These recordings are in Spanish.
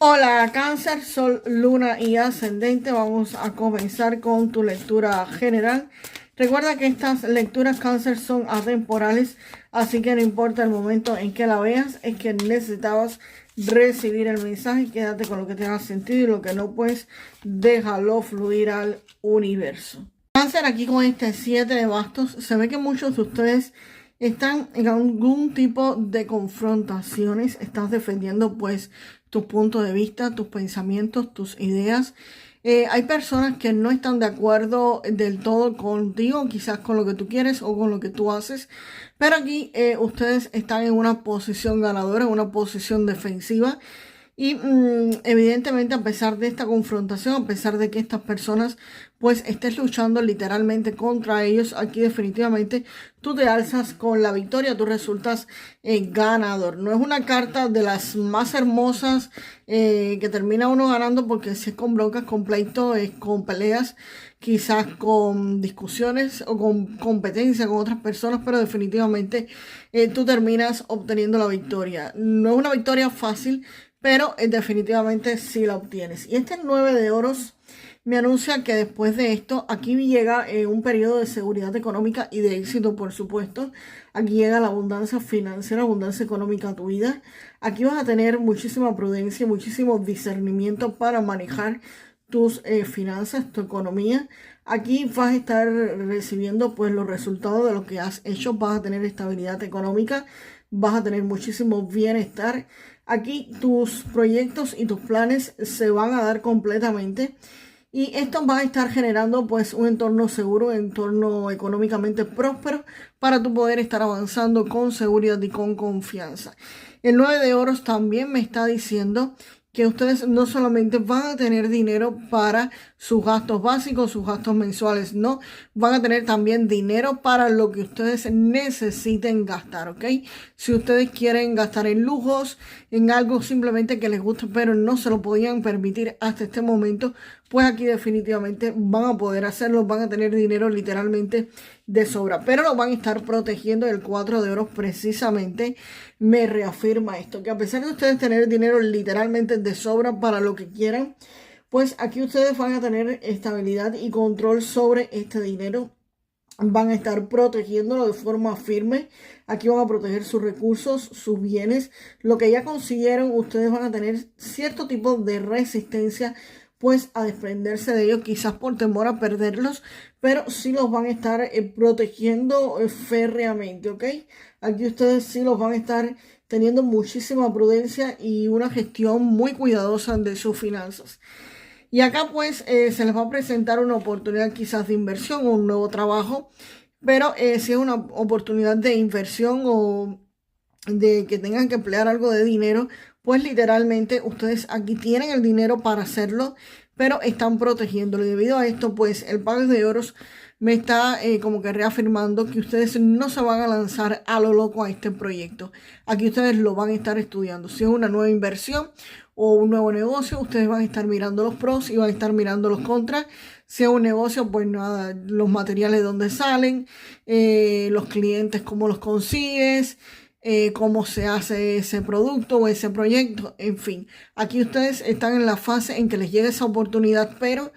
Hola Cáncer, Sol, Luna y Ascendente. Vamos a comenzar con tu lectura general. Recuerda que estas lecturas Cáncer son atemporales, así que no importa el momento en que la veas, es que necesitabas recibir el mensaje. Quédate con lo que te haga sentido y lo que no, pues déjalo fluir al universo. Cáncer, aquí con este 7 de bastos, se ve que muchos de ustedes están en algún tipo de confrontaciones. Estás defendiendo pues tus puntos de vista, tus pensamientos, tus ideas. Hay personas que no están de acuerdo del todo contigo, quizás con lo que tú quieres o con lo que tú haces, pero aquí ustedes están en una posición ganadora, en una posición defensiva. Y evidentemente, a pesar de esta confrontación, a pesar de que estas personas pues estés luchando literalmente contra ellos, aquí definitivamente tú te alzas con la victoria, tú resultas ganador. No es una carta de las más hermosas que termina uno ganando, porque si es con broncas, con pleitos, con peleas, quizás con discusiones o con competencia con otras personas, pero definitivamente tú terminas obteniendo la victoria. No es una victoria fácil, pero definitivamente sí la obtienes. Y este 9 de oros me anuncia que después de esto, aquí llega un periodo de seguridad económica y de éxito, por supuesto. Aquí llega la abundancia financiera, abundancia económica a tu vida. Aquí vas a tener muchísima prudencia, muchísimo discernimiento para manejar tus finanzas, tu economía. Aquí vas a estar recibiendo pues los resultados de lo que has hecho. Vas a tener estabilidad económica, vas a tener muchísimo bienestar. Aquí tus proyectos y tus planes se van a dar completamente. Y esto va a estar generando pues un entorno seguro, un entorno económicamente próspero para tu poder estar avanzando con seguridad y con confianza. El 9 de oros también me está diciendo que ustedes no solamente van a tener dinero para sus gastos básicos, sus gastos mensuales, no, van a tener también dinero para lo que ustedes necesiten gastar, ¿ok? Si ustedes quieren gastar en lujos, en algo simplemente que les guste, pero no se lo podían permitir hasta este momento, pues aquí definitivamente van a poder hacerlo, van a tener dinero literalmente de sobra, pero lo van a estar protegiendo. El 4 de oros precisamente me reafirma esto, que a pesar de ustedes tener dinero literalmente de sobra para lo que quieran, pues aquí ustedes van a tener estabilidad y control sobre este dinero. Van a estar protegiéndolo de forma firme. Aquí van a proteger sus recursos, sus bienes. Lo que ya consiguieron, ustedes van a tener cierto tipo de resistencia pues a desprenderse de ellos, quizás por temor a perderlos, pero sí los van a estar protegiendo férreamente, ¿ok? Aquí ustedes sí los van a estar teniendo muchísima prudencia y una gestión muy cuidadosa de sus finanzas. Y acá pues se les va a presentar una oportunidad quizás de inversión o un nuevo trabajo, pero si es una oportunidad de inversión o de que tengan que emplear algo de dinero, pues literalmente ustedes aquí tienen el dinero para hacerlo, pero están protegiéndolo. Y debido a esto, pues el par de oros me está como que reafirmando que ustedes no se van a lanzar a lo loco a este proyecto. Aquí ustedes lo van a estar estudiando. Si es una nueva inversión o un nuevo negocio, ustedes van a estar mirando los pros y van a estar mirando los contras. Si es un negocio, pues nada, los materiales de dónde salen, los clientes, cómo los consigues, cómo se hace ese producto o ese proyecto, en fin. Aquí ustedes están en la fase en que les llega esa oportunidad, pero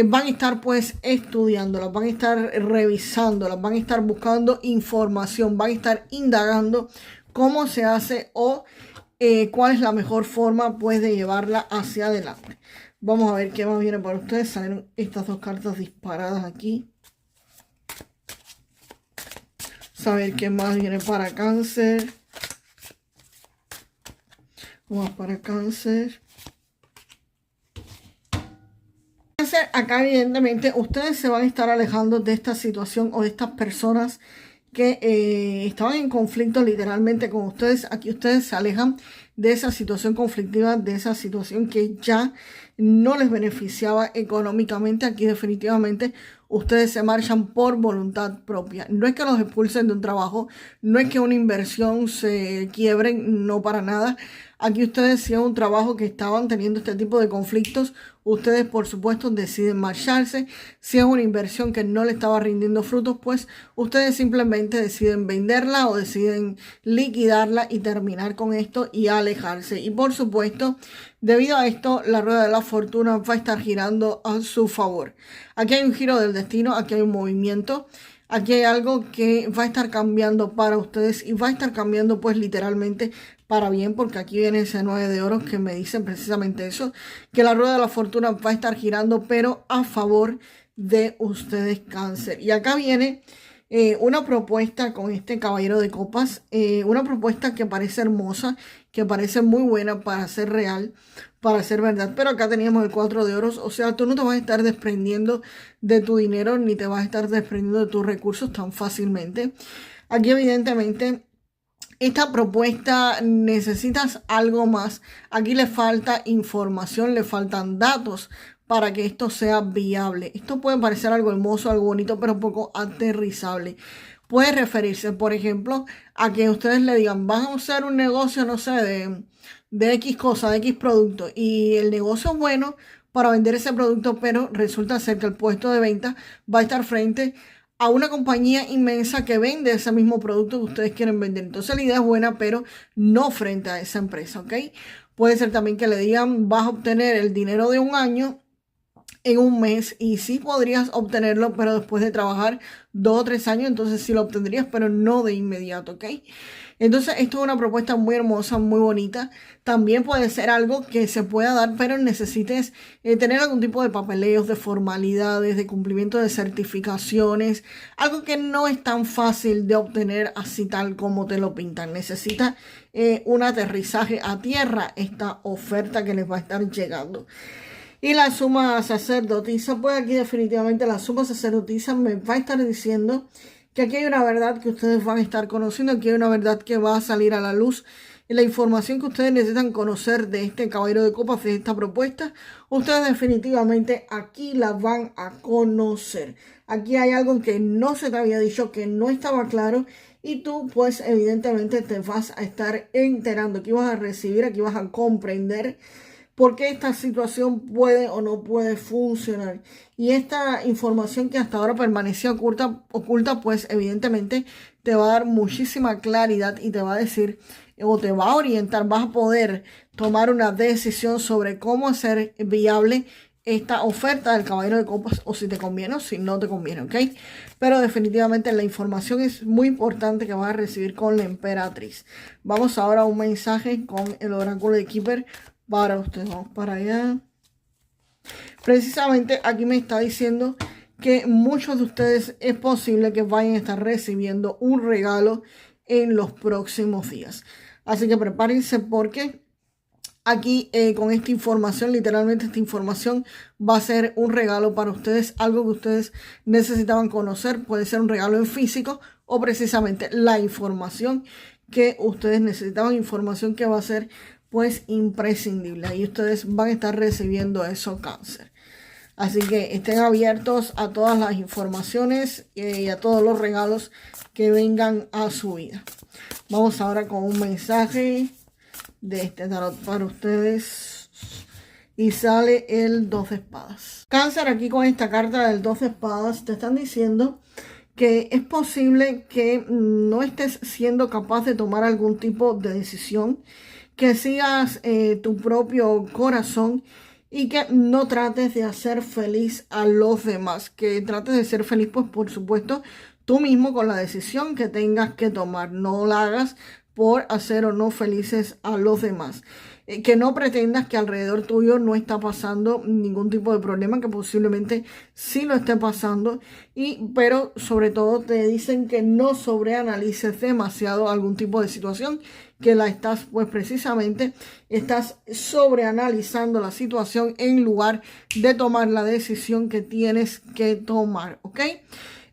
van a estar pues estudiándolas, van a estar revisándolas, van a estar buscando información, van a estar indagando cómo se hace o cuál es la mejor forma pues de llevarla hacia adelante. Vamos a ver qué más viene para ustedes. Salieron estas dos cartas disparadas aquí. Saber qué más viene para Cáncer. Vamos para Cáncer. Cáncer, acá evidentemente ustedes se van a estar alejando de esta situación o de estas personas que estaban en conflicto literalmente con ustedes. Aquí ustedes se alejan de esa situación conflictiva, de esa situación que ya no les beneficiaba económicamente. Aquí definitivamente ustedes se marchan por voluntad propia. No es que los expulsen de un trabajo, no es que una inversión se quiebren, no, para nada. Aquí ustedes, si es un trabajo que estaban teniendo este tipo de conflictos, ustedes por supuesto deciden marcharse. Si es una inversión que no le estaba rindiendo frutos, pues ustedes simplemente deciden venderla o deciden liquidarla y terminar con esto y alejarse. Y por supuesto Debido a esto, la rueda de la fortuna va a estar girando a su favor. Aquí hay un giro del destino, aquí hay un movimiento, aquí hay algo que va a estar cambiando para ustedes y va a estar cambiando pues literalmente para bien, porque aquí viene ese 9 de oros que me dicen precisamente eso, que la rueda de la fortuna va a estar girando pero a favor de ustedes, Cáncer. Y acá viene una propuesta con este caballero de copas, una propuesta que parece hermosa, que parece muy buena para ser real, para ser verdad, pero acá teníamos el 4 de oros, o sea, tú no te vas a estar desprendiendo de tu dinero ni te vas a estar desprendiendo de tus recursos tan fácilmente. Aquí evidentemente esta propuesta necesitas algo más. Aquí le falta información, le faltan datos para que esto sea viable. Esto puede parecer algo hermoso, algo bonito, pero un poco aterrizable. Puede referirse, por ejemplo, a que ustedes le digan, vamos a hacer un negocio, no sé, de X cosa, de X producto. Y el negocio es bueno para vender ese producto, pero resulta ser que el puesto de venta va a estar frente a una compañía inmensa que vende ese mismo producto que ustedes quieren vender. Entonces la idea es buena, pero no frente a esa empresa, ¿ok? Puede ser también que le digan, vas a obtener el dinero de un año en un mes, y sí podrías obtenerlo, pero después de trabajar 2 o 3 años, entonces sí lo obtendrías, pero no de inmediato, ¿ok? Entonces esto es una propuesta muy hermosa, muy bonita. También puede ser algo que se pueda dar, pero necesites tener algún tipo de papeleos, de formalidades, de cumplimiento de certificaciones, algo que no es tan fácil de obtener así tal como te lo pintan. Necesita un aterrizaje a tierra esta oferta que les va a estar llegando. Y la suma sacerdotisa, pues aquí definitivamente la suma sacerdotisa me va a estar diciendo que aquí hay una verdad que ustedes van a estar conociendo, aquí hay una verdad que va a salir a la luz. Y la información que ustedes necesitan conocer de este caballero de copas, de esta propuesta, ustedes definitivamente aquí la van a conocer. Aquí hay algo que no se te había dicho, que no estaba claro, y tú pues evidentemente te vas a estar enterando. Aquí vas a recibir, aquí vas a comprender por qué esta situación puede o no puede funcionar. Y esta información que hasta ahora permanecía oculta, pues evidentemente te va a dar muchísima claridad y te va a decir o te va a orientar, vas a poder tomar una decisión sobre cómo hacer viable esta oferta del caballero de copas, o si te conviene o si no te conviene, ¿ok? Pero definitivamente la información es muy importante que vas a recibir con la emperatriz. Vamos ahora a un mensaje con el oráculo de Keeper para usted. Vamos para allá. Precisamente aquí me está diciendo que muchos de ustedes es posible que vayan a estar recibiendo un regalo en los próximos días. Así que prepárense, porque aquí con esta información, literalmente esta información va a ser un regalo para ustedes, algo que ustedes necesitaban conocer. Puede ser un regalo en físico o precisamente la información que ustedes necesitaban, información que va a ser pues imprescindible. Y ustedes van a estar recibiendo eso, Cáncer. Así que estén abiertos a todas las informaciones y a todos los regalos que vengan a su vida. Vamos ahora con un mensaje de este tarot para ustedes. Y sale el 2 de espadas. Cáncer, aquí con esta carta del 2 de espadas te están diciendo que es posible que no estés siendo capaz de tomar algún tipo de decisión, que sigas tu propio corazón y que no trates de hacer feliz a los demás, que trates de ser feliz, pues por supuesto, tú mismo con la decisión que tengas que tomar. No la hagas por hacer o no felices a los demás. Que no pretendas que alrededor tuyo no está pasando ningún tipo de problema, que posiblemente sí lo esté pasando, pero sobre todo te dicen que no sobreanalices demasiado algún tipo de situación, que la estás, pues precisamente estás sobreanalizando la situación en lugar de tomar la decisión que tienes que tomar, ¿ok?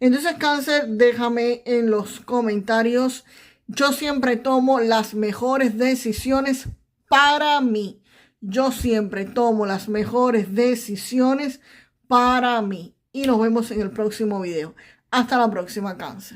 Entonces, Cáncer, déjame en los comentarios. Yo siempre tomo las mejores decisiones para mí. Yo siempre tomo las mejores decisiones para mí. Y nos vemos en el próximo video. Hasta la próxima, Cáncer.